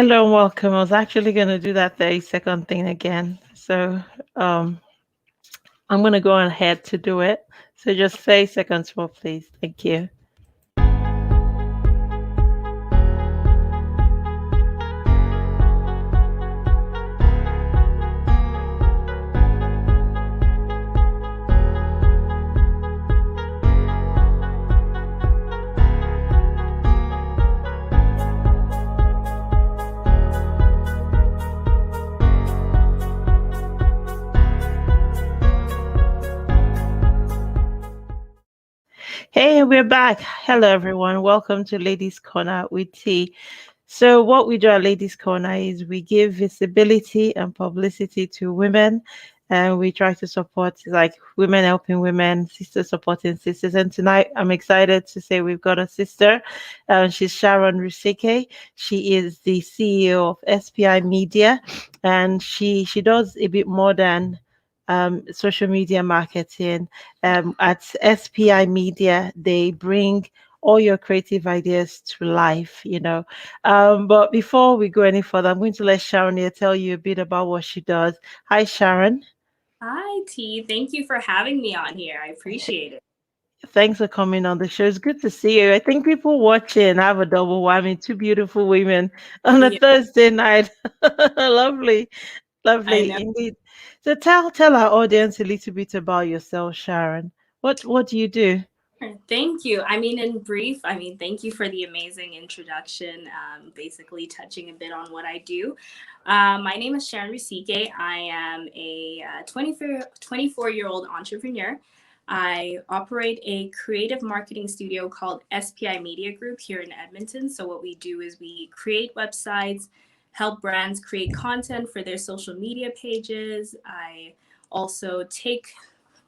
Hello and welcome. I was actually going to do that 30-second thing again. So um, I'm going to go ahead to do it. So just 30 seconds more, please. Thank you. Hey, we're back. Hello, everyone. Welcome to Ladies Corner with T. So, what we do at Ladies Corner is we give visibility and publicity to women, and we try to support like women helping women, sisters supporting sisters. And tonight, I'm excited to say we've got a sister. She's Sharon Rusike. She is the CEO of SPI Media, and she does a bit more than social media marketing. At SPI Media, they bring all your creative ideas to life, but before we go any further, I'm going to let Sharon here tell you a bit about what she does. Hi, Sharon. Hi, T. Thank you for having me on here. I appreciate it. Thanks for coming on the show. It's good to see you. I think people watching have a double whammy, two beautiful women on a Yeah, Thursday night. Lovely, I lovely know. indeed. So tell our audience a little bit about yourself, Sharon. What do you do? Thank you. In brief, thank you for the amazing introduction, basically touching a bit on what I do. My name is Sharon Rusike. I am a 24-year-old entrepreneur. I operate a creative marketing studio called SPI Media Group here in Edmonton. So what we do is we create websites, help brands create content for their social media pages. I also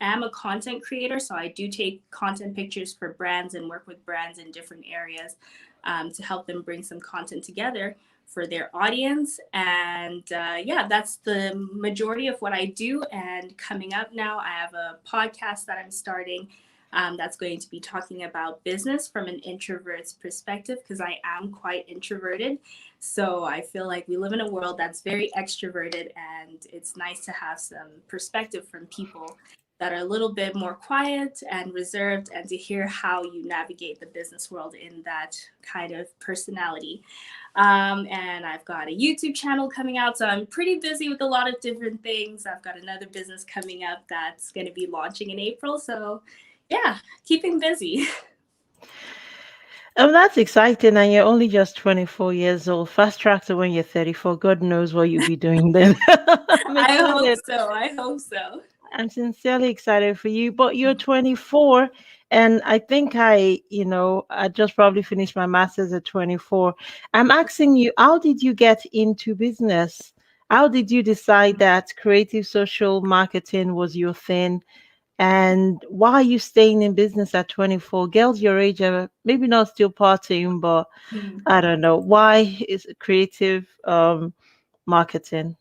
am a content creator, so I do take content pictures for brands and work with brands in different areas to help them bring some content together for their audience. And yeah, that's the majority of what I do. And coming up now, I have a podcast that I'm starting that's going to be talking about business from an introvert's perspective, because I am quite introverted. So I feel like we live in a world that's very extroverted, and it's nice to have some perspective from people that are a little bit more quiet and reserved, and to hear how you navigate the business world in that kind of personality. And I've got a YouTube channel coming out, so I'm pretty busy with a lot of different things. I've got another business coming up that's going to be launching in April. So yeah, keeping busy. Oh, that's exciting. And you're only just 24 years old. Fast track to when you're 34. God knows what you'll be doing then. I'm I hope excited. so. I hope so. I'm sincerely excited for you. But you're 24. And I think I just probably finished my master's at 24. I'm asking you, how did you get into business? How did you decide that creative social marketing was your thing? And why are you staying in business at 24? Girls your age are maybe not still partying, but I don't know. Why is it creative marketing?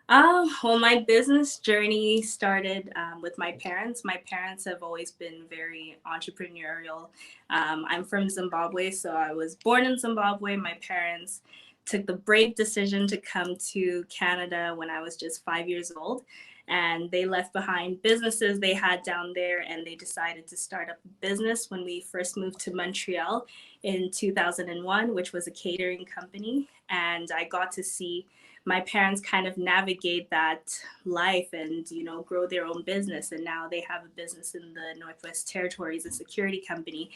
Well, my business journey started with my parents. My parents have always been very entrepreneurial. I'm from Zimbabwe, so I was born in Zimbabwe. My parents took the brave decision to come to Canada when I was just 5 years old. And they left behind businesses they had down there, and they decided to start up a business when we first moved to Montreal in 2001, which was a catering company. And I got to see my parents kind of navigate that life and grow their own business, and now they have a business in the Northwest Territories, a security company.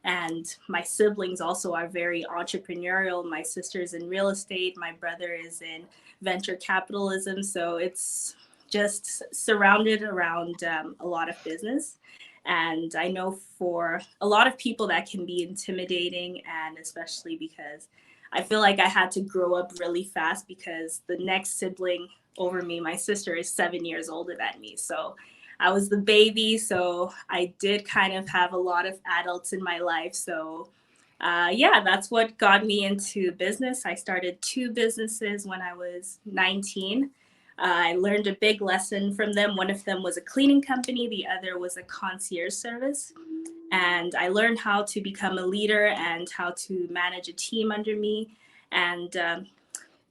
And my siblings also are very entrepreneurial. My sister's in real estate, my brother is in venture capitalism, so it's just surrounded around a lot of business. And I know for a lot of people that can be intimidating, and especially because I feel like I had to grow up really fast, because the next sibling over me, my sister, is 7 years older than me. So I was the baby. So I did kind of have a lot of adults in my life. So yeah, that's what got me into business. I started two businesses when I was 19. I learned a big lesson from them. One of them was a cleaning company. The other was a concierge service. And I learned how to become a leader and how to manage a team under me. And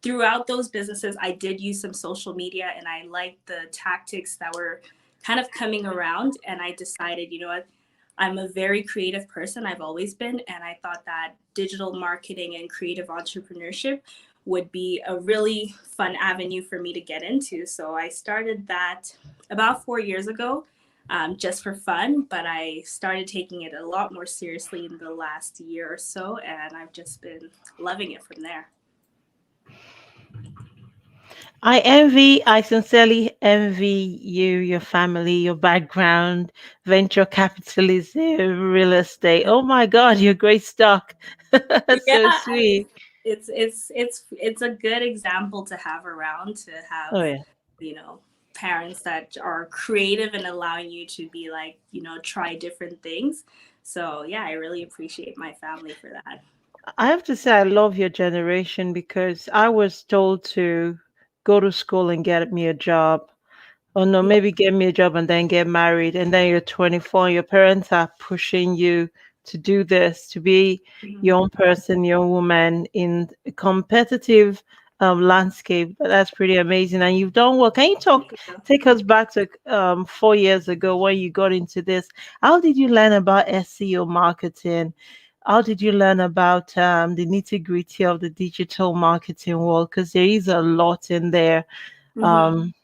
throughout those businesses, I did use some social media, and I liked the tactics that were kind of coming around. And I decided, you know what, I'm a very creative person. I've always been. And I thought that digital marketing and creative entrepreneurship would be a really fun avenue for me to get into. So I started that about 4 years ago, just for fun. But I started taking it a lot more seriously in the last year or so. And I've just been loving it from there. I sincerely envy you, your family, your background, venture capitalism, real estate. Oh my God, you're great stock. That's Yeah, so sweet. it's a good example to have around, to have, Oh yeah. you know, parents that are creative and allowing you to be like, try different things. So yeah, I really appreciate my family for that. I have to say I love your generation because I was told to go to school and get me a job. Oh no, Yeah. maybe get me a job and then get married. And then you're 24 and your parents are pushing you to do this, to be Mhm. your own person, your own woman in a competitive landscape. That's pretty amazing. And you've done well. Can you take us back to 4 years ago when you got into this? How did you learn about SEO marketing? How did you learn about the nitty gritty of the digital marketing world? Because there is a lot in there. Mhm. Um,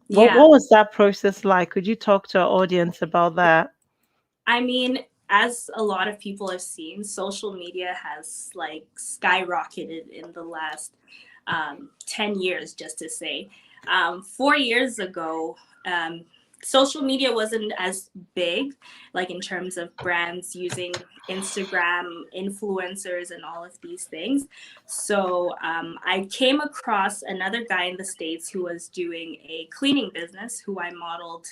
what Yeah. what was that process like? Could you talk to our audience about that? I mean, as a lot of people have seen, social media has like skyrocketed in the last 10 years, just to say. 4 years ago, um, social media wasn't as big, like in terms of brands using Instagram, influencers, and all of these things. So I came across another guy in the States who was doing a cleaning business, who I modeled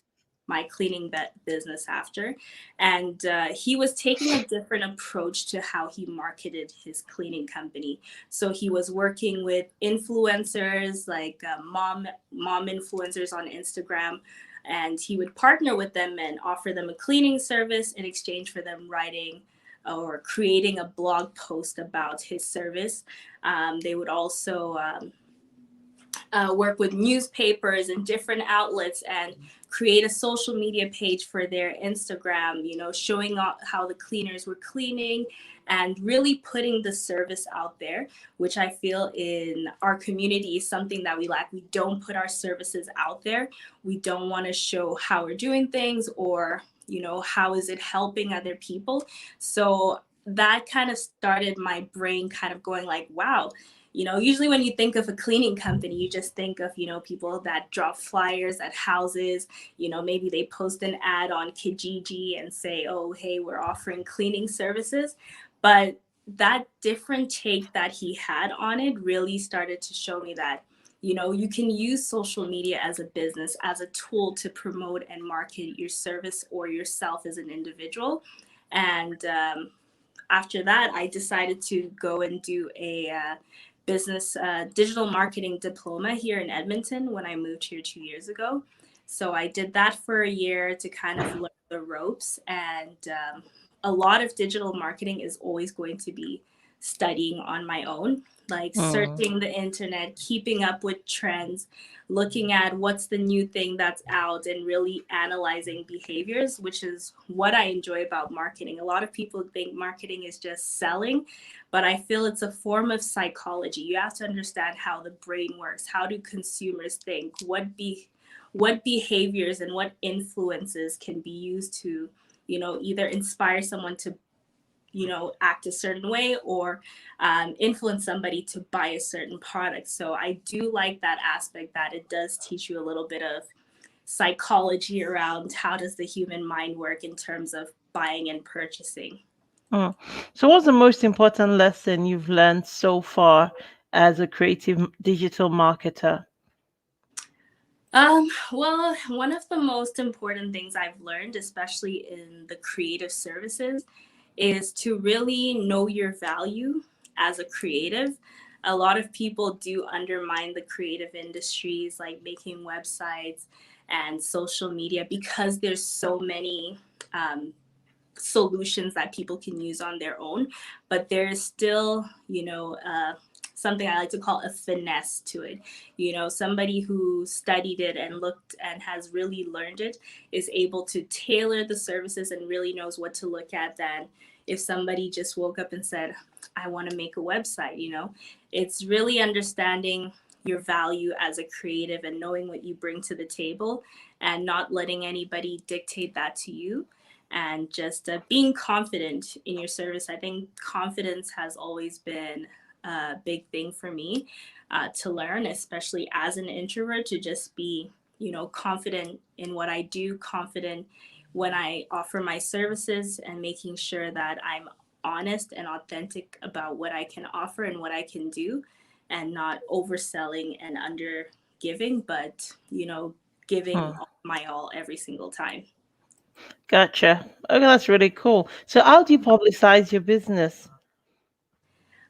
my cleaning business after. And he was taking a different approach to how he marketed his cleaning company. So he was working with influencers, like mom influencers on Instagram, and he would partner with them and offer them a cleaning service in exchange for them writing or creating a blog post about his service. They would also work with newspapers and different outlets and create a social media page for their Instagram, showing how the cleaners were cleaning and really putting the service out there, which I feel in our community is something that we lack. We don't put our services out there. We don't want to show how we're doing things, or how is it helping other people. So that kind of started my brain kind of going like, wow, usually when you think of a cleaning company, you just think of, people that drop flyers at houses. Maybe they post an ad on Kijiji and say, oh, hey, we're offering cleaning services. But that different take that he had on it really started to show me that, you can use social media as a business, as a tool to promote and market your service or yourself as an individual. And after that, I decided to go and do a business digital marketing diploma here in Edmonton when I moved here 2 years ago. So I did that for a year to kind of learn the ropes. And a lot of digital marketing is always going to be studying on my own, like Mm. searching the internet, keeping up with trends, looking at what's the new thing that's out, and really analyzing behaviors, which is what I enjoy about marketing. A lot of people think marketing is just selling, but I feel it's a form of psychology. You have to understand how the brain works. How do consumers think? What behaviors and what influences can be used to, either inspire someone to, act a certain way, or influence somebody to buy a certain product. So I do like that aspect, that it does teach you a little bit of psychology around how does the human mind work in terms of buying and purchasing. Mm. So, what's the most important lesson you've learned so far as a creative digital marketer? Well, one of the most important things I've learned, especially in the creative services, is to really know your value as a creative. A lot of people do undermine the creative industries, like making websites and social media, because there's so many solutions that people can use on their own. But there's still, something I like to call a finesse to it. You know, somebody who studied it and looked and has really learned it is able to tailor the services and really knows what to look at than if somebody just woke up and said, I want to make a website. You know, it's really understanding your value as a creative and knowing what you bring to the table and not letting anybody dictate that to you, and just being confident in your service. I think confidence has always been a big thing for me to learn, especially as an introvert, to just be, you know, confident in what I do, confident when I offer my services, and making sure that I'm honest and authentic about what I can offer and what I can do, and not overselling and under giving, but, you know, giving Hmm. my all every single time. Gotcha. Okay, that's really cool. So how do you publicize your business?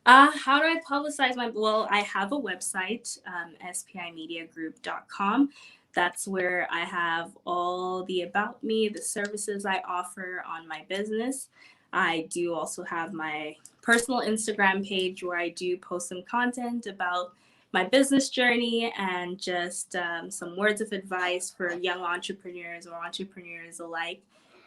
How do I publicize my, well, I have a website, spimediagroup.com. That's where I have all the about me, the services I offer on my business. I do also have my personal Instagram page where I do post some content about my business journey and just some words of advice for young entrepreneurs or entrepreneurs alike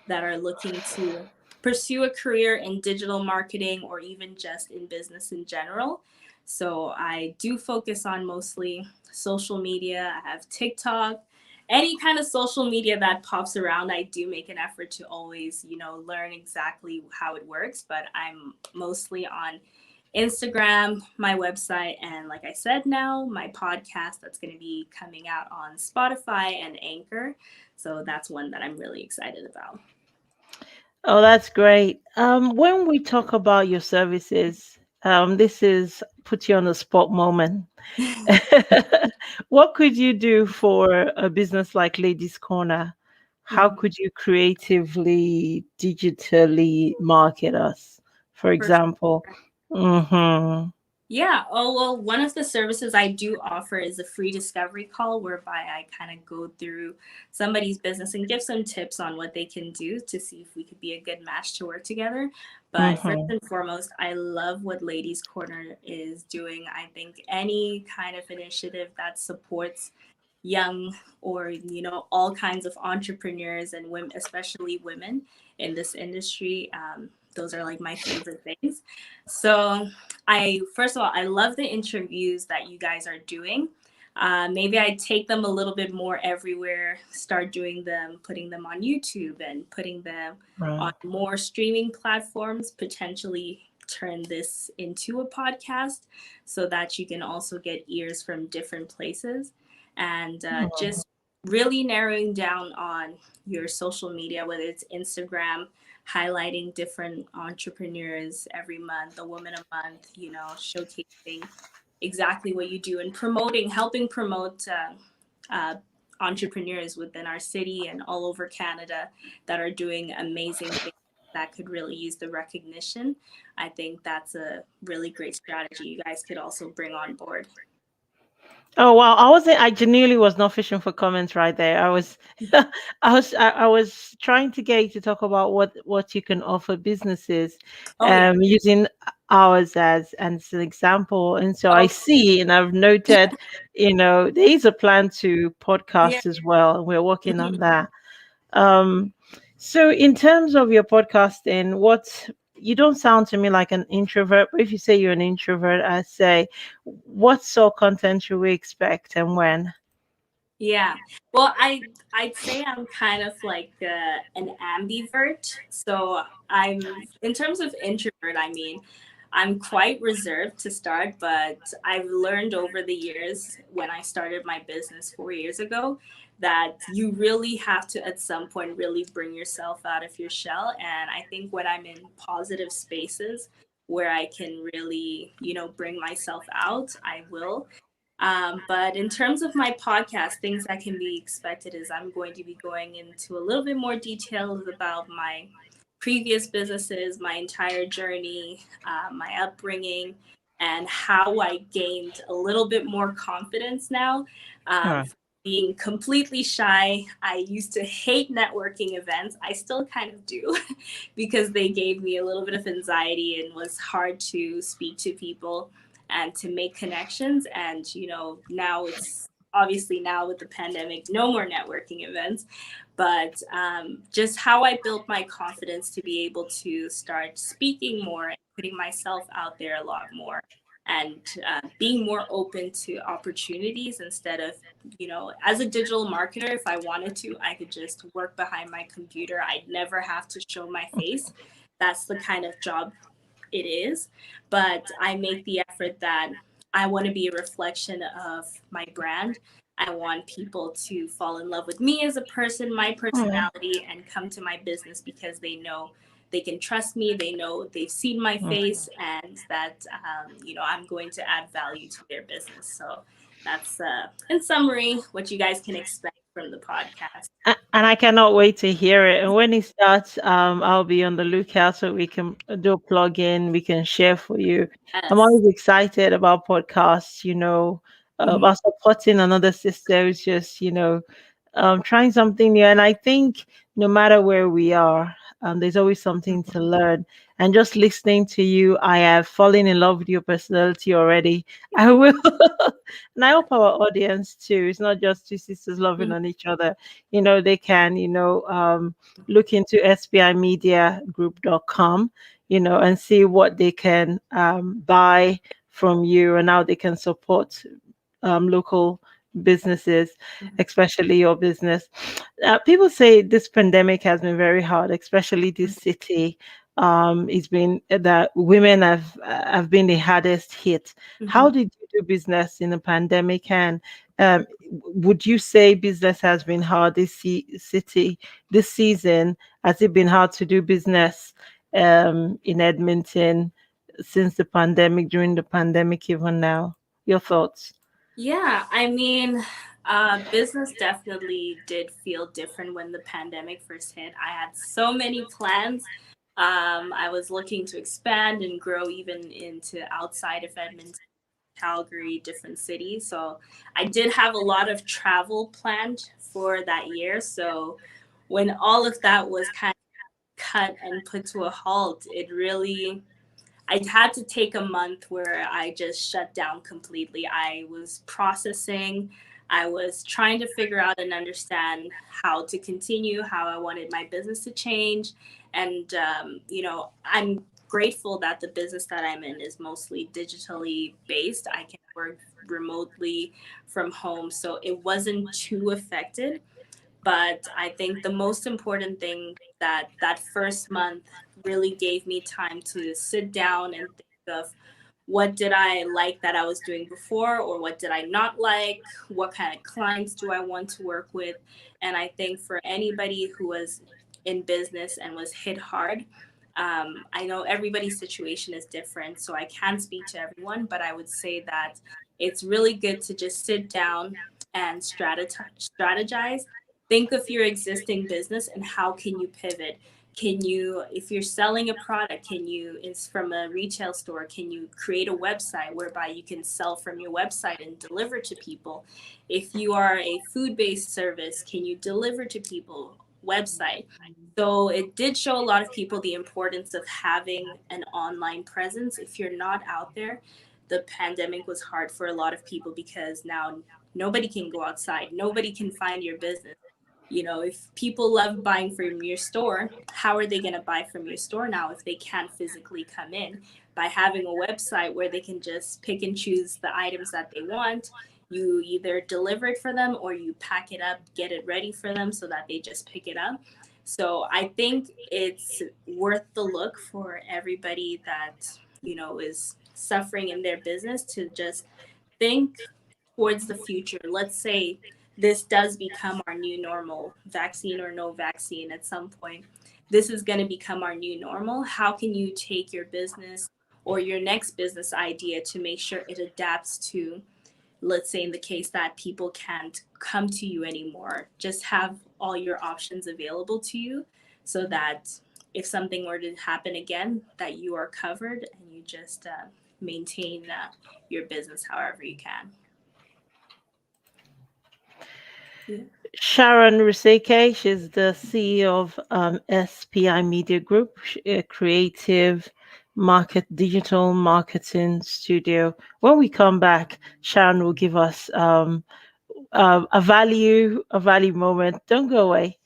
that are looking to pursue a career in digital marketing or even just in business in general. So I do focus on mostly social media. I have TikTok, any kind of social media that pops around. I do make an effort to always, you know, learn exactly how it works, but I'm mostly on Instagram, my website, and like I said, now my podcast that's going to be coming out on Spotify and Anchor. So that's one that I'm really excited about. Oh, that's great. When we talk about your services, this is put you on the spot moment. What could you do for a business like Ladies Corner? How Mhm. could you creatively, digitally market us, for For sure. example? Mm-hmm. Yeah. Oh, well, one of the services I do offer is a free discovery call whereby I kind of go through somebody's business and give some tips on what they can do to see if we could be a good match to work together. But first Mm-hmm. and foremost, I love what Ladies Corner is doing. I think any kind of initiative that supports young or, you know, all kinds of entrepreneurs and women, especially women in this industry, those are like my favorite things. So I, first of all, I love the interviews that you guys are doing. Maybe I take them a little bit more everywhere, start doing them, putting them on YouTube and putting them on Right. more streaming platforms, potentially turn this into a podcast so that you can also get ears from different places, and Mm. just really narrowing down on your social media, whether it's Instagram, highlighting different entrepreneurs every month, a woman a month, you know, showcasing exactly what you do and promoting, helping promote uh, entrepreneurs within our city and all over Canada that are doing amazing things that could really use the recognition. I think that's a really great strategy you guys could also bring on board. Oh wow, I wasn't. I genuinely was not fishing for comments right there. I was, I was trying to get you to talk about what you can offer businesses, Oh, yeah. using ours as an example. And so I Oh, see, and I've noted, there is a plan to yeah. podcast as well. And we're working on that. Um, so in terms of your podcasting, what you don't sound to me like an introvert, but if you say you're an introvert, I say, what sort of content should we expect and when? Yeah. Well, I'd say I'm kind of like an ambivert. So I'm, in terms of introvert, I mean, I'm quite reserved to start, but I've learned over the years when I started my business 4 years ago that you really have to at some point really bring yourself out of your shell. And I think when I'm in positive spaces where I can really, you know, bring myself out, I will. But in terms of my podcast, things that can be expected is I'm going to be going into a little bit more details about my previous businesses, my entire journey, my upbringing, and how I gained a little bit more confidence now. Huh. Being completely shy, I used to hate networking events. I still kind of do because they gave me a little bit of anxiety and was hard to speak to people. and to make connections. And, now it's obviously now with the pandemic, no more networking events, but just how I built my confidence to be able to start speaking more and putting myself out there a lot more, and being more open to opportunities instead of, as a digital marketer, if I wanted to, I could just work behind my computer. I'd never have to show my face. That's the kind of job it is. But I make the effort that I want to be a reflection of my brand. I want people to fall in love with me as a person, my Mm, personality, and come to my business because they know they can trust me. They know they've seen my mm. face, and that I'm going to add value to their business. So that's, in summary, what you guys can expect from the podcast. And I cannot wait to hear it. And when it starts, I'll be on the lookout so we can do a plug in, we can share for you. I'm Yes. always excited about podcasts, Mhm. about supporting another sister who's just, trying something new. And I think no matter where we are, there's always something to learn. And just listening to you, I have fallen in love with your personality already. I will. And I hope our audience too. It's not just two sisters loving Mhm. on each other. They can, look into spimediagroup.com, and see what they can buy from you and how they can support local businesses, especially your business. People say this pandemic has been very hard, especially this city. It's been that women have been the hardest hit. How Mhm. did you do business in the pandemic? And would you say business has been hard this city this season? Has it been hard to do business in Edmonton since the pandemic, during the pandemic, even now? Your thoughts? Yeah, I mean, business definitely did feel different when the pandemic first hit. I had so many plans. I was looking to expand and grow even into outside of Edmonton, Calgary, different cities. So I did have a lot of travel planned for that year. So when all of that was kind of cut and put to a halt, it really, I had to take a month where I just shut down completely. I was processing. I was trying to figure out and understand how to continue, how I wanted my business to change. And, I'm grateful that the business that I'm in is mostly digitally based. I can work remotely from home. So it wasn't too affected. But I think the most important thing, that first month really gave me time to sit down and think of what did I like that I was doing before, or what did I not like? What kind of clients do I want to work with? And I think for anybody who was in business and was hit hard, I know everybody's situation is different, so I can't speak to everyone, but I would say that it's really good to just sit down and strategize. Think of your existing business and how can you pivot. Can you, if you're selling a product, can you, it's from a retail store, can you create a website whereby you can sell from your website and deliver to people? If you are a food-based service, can you deliver to people? Website. So it did show a lot of people the importance of having an online presence. If you're not out there, the pandemic was hard for a lot of people because now nobody can go outside, nobody can find your business. If people love buying from your store, how are they going to buy from your store now if they can't physically come in? By having a website where they can just pick and choose the items that they want, you either deliver it for them or you pack it up, get it ready for them so that they just pick it up. So I think it's worth the look for everybody that, is suffering in their business to just think towards the future. Let's say this does become our new normal, vaccine or no vaccine at some point. This is going to become our new normal. How can you take your business or your next business idea to make sure it adapts to, let's say, in the case that people can't come to you anymore, just have all your options available to you so that if something were to happen again, that you are covered and you just maintain your business however you can. Yeah. Sharon Rusike, she's the CEO of SPI Media Group, a creative digital marketing studio. When we come back, Sharon will give us a value moment. Don't go away.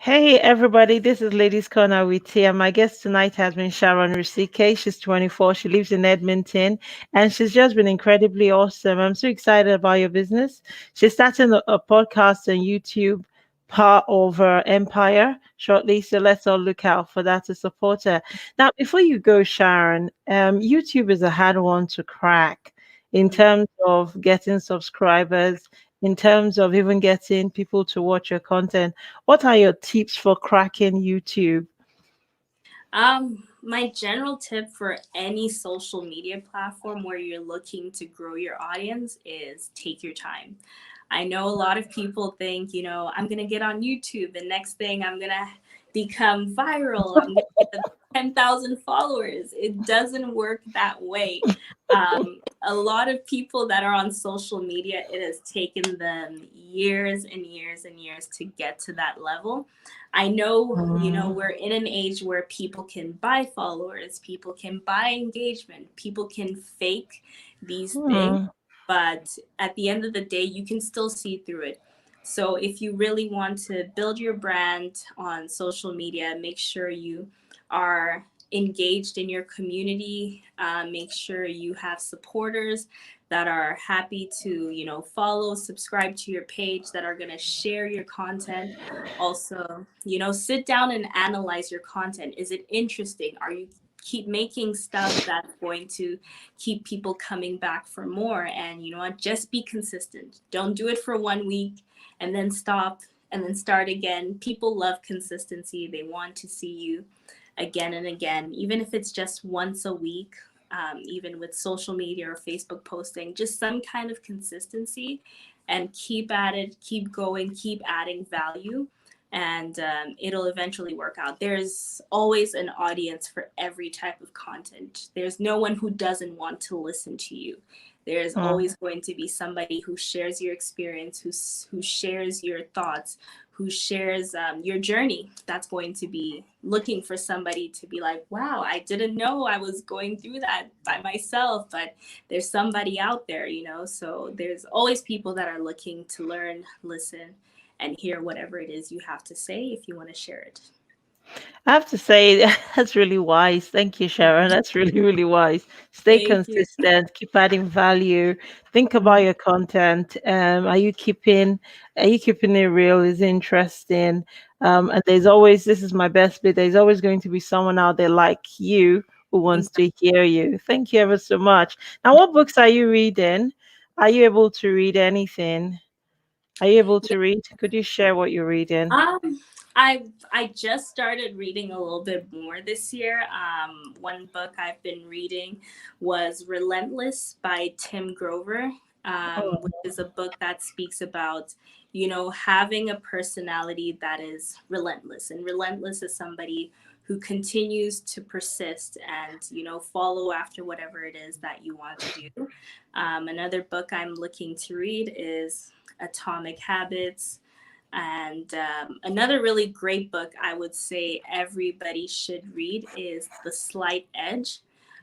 Hey everybody, this is Ladies Corner with Tia. My guest tonight has been Sharon Rusike. She's 24. She lives in Edmonton and she's just been incredibly awesome. I'm so excited about your business. She's starting a podcast on YouTube, part of her empire shortly. So let's all look out for that to support her. Now, before you go, Sharon, YouTube is a hard one to crack in terms of getting subscribers, in terms of even getting people to watch your content. What are your tips for cracking YouTube? My general tip for any social media platform where you're looking to grow your audience is take your time. I know a lot of people think, I'm going to get on YouTube and next thing I'm going to become viral. I'm going to get 10,000 followers. It doesn't work that way. A lot of people that are on social media, it has taken them years and years and years to get to that level. I know, we're in an age where people can buy followers, people can buy engagement, people can fake these things, Hmm. but at the end of the day, you can still see through it. So if you really want to build your brand on social media, make sure you are engaged in your community. Make sure you have supporters that are happy to, follow, subscribe to your page, that are going to share your content. Also, sit down and analyze your content. Is it interesting? Are you keep making stuff that's going to keep people coming back for more? And you know what, just be consistent. Don't do it for 1 week and then stop and then start again. People love consistency. They want to see you again and again, even if it's just once a week. Even with social media or Facebook posting, just some kind of consistency, and keep at it, keep going, keep adding value, and it'll eventually work out. There's always an audience for every type of content. There's no one who doesn't want to listen to you. There's always going to be somebody who shares your experience, who shares your thoughts, who shares your journey, that's going to be looking for somebody to be like, wow, I didn't know I was going through that by myself, but there's somebody out there, So there's always people that are looking to learn, listen, and hear whatever it is you have to say if you want to share it. I have to say, that's really wise. Thank you, Sharon. That's really, really wise. Stay Thank you. consistent, keep adding value, think about Mhm. your content. Are you keeping it real? Is it interesting? And there's always, this is my best bit, there's always going to be someone out there like you who wants to hear you. Thank you ever so much. Now, what books are you reading? Are you able to read anything? Are you able to read? Could you share what you're reading? Um, I just started reading a little bit more this year. One book I've been reading was Relentless by Tim Grover, which is a book that speaks about, having a personality that is relentless. And relentless is somebody who continues to persist and, follow after whatever it is that you want to do. Another book I'm looking to read is Atomic Habits. And another really great book I would say everybody should read is The Slight Edge.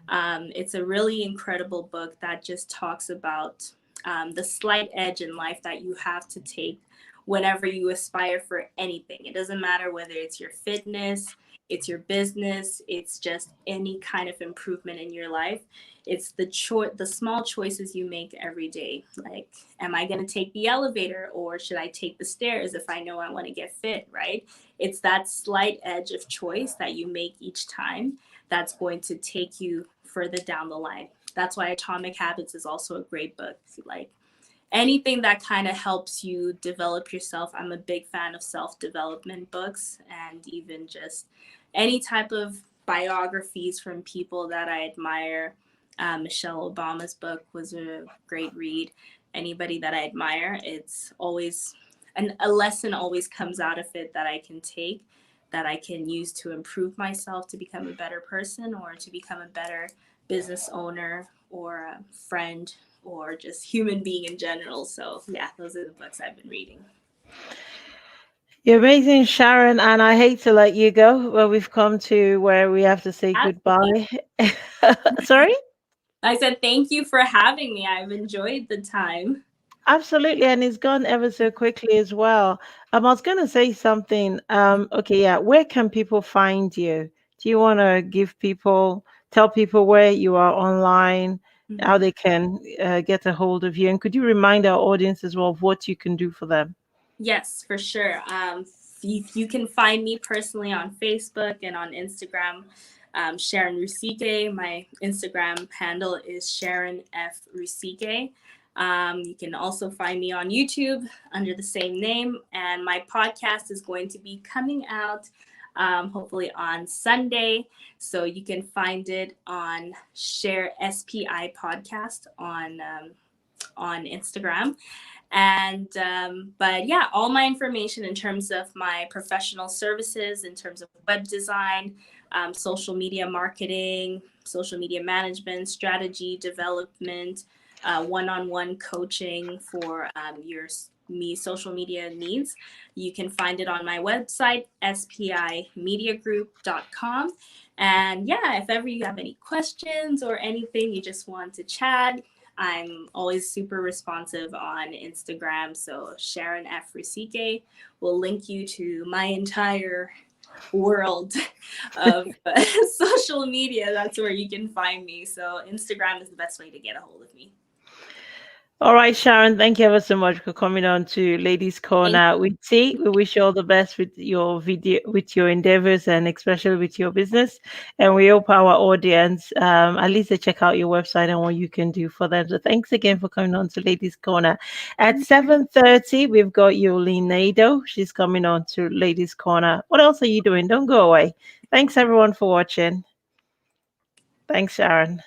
It's a really incredible book that just talks about the slight edge in life that you have to take whenever you aspire for anything. It doesn't matter whether it's your fitness, it's your business, it's just any kind of improvement in your life. It's the small choices you make every day. Like, am I going to take the elevator or should I take the stairs if I know I want to get fit, right? It's that slight edge of choice that you make each time that's going to take you further down the line. That's why Atomic Habits is also a great book. Like, anything that kind of helps you develop yourself. I'm a big fan of self-development books, and even just any type of biographies from people that I admire. Michelle Obama's book was a great read. Anybody that I admire, it's always a lesson always comes out of it that I can take, that I can use to improve myself, to become a better person, or to become a better business owner, or a friend, or just human being in general. So yeah, those are the books I've been reading. You're amazing, Sharon, and I hate to let you go, but we've come to where we have to say Absolutely. goodbye. Sorry? I said thank you for having me. I've enjoyed the time. Absolutely, and it's gone ever so quickly as well. I was going to say something. Okay, yeah. Where can people find you? Do you want to tell people where you are online, how Mhm. they can get a hold of you, and could you remind our audience as well of what you can do for them? Yes, for sure. You can find me personally on Facebook and on Instagram, Sharon Rusike. My Instagram handle is Sharon F. Rusike. You can also find me on YouTube under the same name. And my podcast is going to be coming out hopefully on Sunday. So you can find it on Share SPI Podcast on Instagram. And but yeah, all my information in terms of my professional services, in terms of web design, social media marketing, social media management, strategy development, one-on-one coaching for your me social media needs, you can find it on my website, spimediagroup.com. And yeah, if ever you have any questions or anything you just want to chat, I'm always super responsive on Instagram. So Sharon F. Rusike will link you to my entire world of social media. That's where you can find me. So Instagram is the best way to get a hold of me. All right, Sharon, thank you ever so much for coming on to Ladies Thank Corner with T. We wish you all the best with your video, with your endeavors, and especially with your business. And we hope our audience, at least they check out your website and what you can do for them. So thanks again for coming on to Ladies Corner. At 7:30, we've got Yolene Nado. She's coming on to Ladies Corner. What else are you doing? Don't go away. Thanks everyone for watching. Thanks, Sharon.